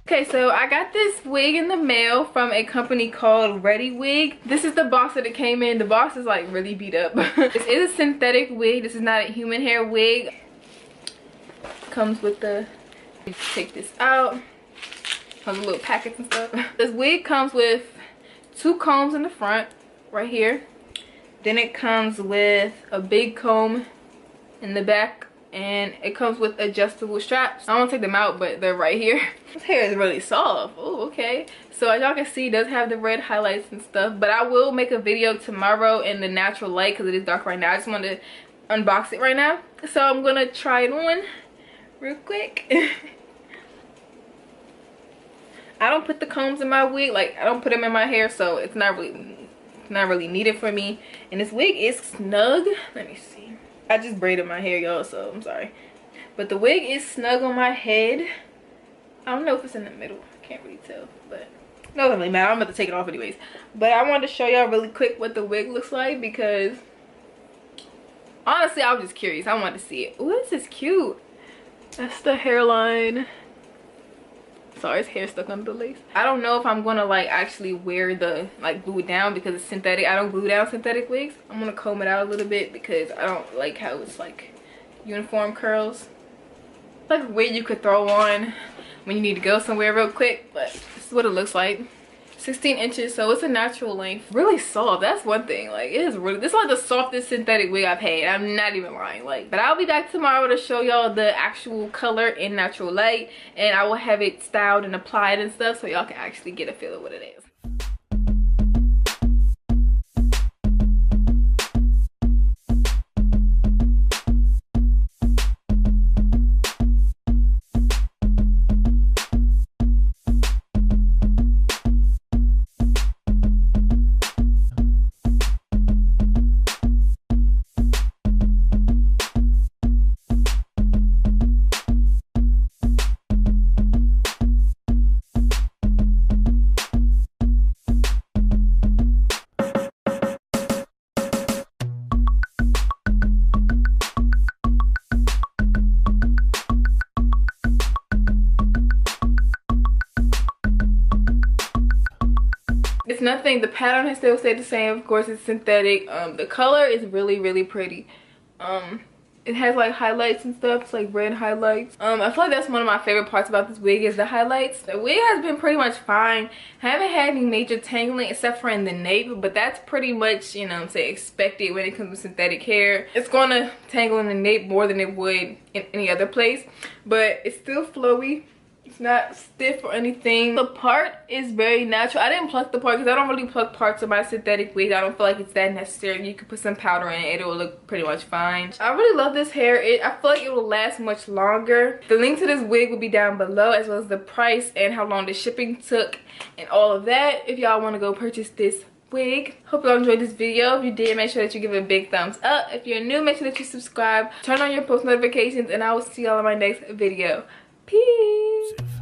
Okay, so I got this wig in the mail from a company called ReadyWig. This is the box that it came in. The box is like really beat up. This is a synthetic wig. This is not a human hair wig. Comes with the, take this out. Comes with little packets and stuff. This wig comes with 2 combs in the front, right here. Then it comes with a big comb in the back. And it comes with adjustable straps. I don't take them out, but they're right here. This hair is really soft. Oh, okay. So as y'all can see, it does have the red highlights and stuff. But I will make a video tomorrow in the natural light because it is dark right now. I just wanted to unbox it right now. So I'm going to try it on real quick. I don't put the combs in my wig. Like, I don't put them in my hair. So it's not really needed for me. And this wig is snug. Let me see. I just braided my hair, y'all, so I'm sorry. But the wig is snug on my head. I don't know if it's in the middle. I can't really tell, but it doesn't really matter. I'm about to take it off anyways. But I wanted to show y'all really quick what the wig looks like because honestly, I was just curious. I wanted to see it. Ooh, this is cute. That's the hairline. Sorry, his hair stuck under the lace. I don't know if I'm gonna like actually wear the like glue it down because it's synthetic. I don't glue down synthetic wigs. I'm gonna comb it out a little bit because I don't like how it's like uniform curls. It's like a wig you could throw on when you need to go somewhere real quick, but this is what it looks like. 16 inches, so it's a natural length. Really soft, that's one thing. Like, it is really, this is like the softest synthetic wig I've had. I'm not even lying. Like, but I'll be back tomorrow to show y'all the actual color in natural light, and I will have it styled and applied and stuff so y'all can actually get a feel of what it is. It's nothing, the pattern has still stayed the same. Of course, it's synthetic. The color is really pretty. It has like highlights and stuff. It's like red highlights. I feel like that's one of my favorite parts about this wig is the highlights. The wig has been pretty much fine. I haven't had any major tangling except for in the nape, but that's pretty much, you know what I'm saying, expected when it comes to synthetic hair. It's gonna tangle in the nape more than it would in any other place, but it's still flowy. It's not stiff or anything. The part is very natural. I didn't pluck the part because I don't really pluck parts of my synthetic wig. I don't feel like it's that necessary. You could put some powder in it. It will look pretty much fine. I really love this hair. I feel like it will last much longer. The link to this wig will be down below, as well as the price and how long the shipping took and all of that if y'all want to go purchase this wig. Hope y'all enjoyed this video. If you did, make sure that you give it a big thumbs up. If you're new, make sure that you subscribe, turn on your post notifications, and I will see y'all in my next video. Peace.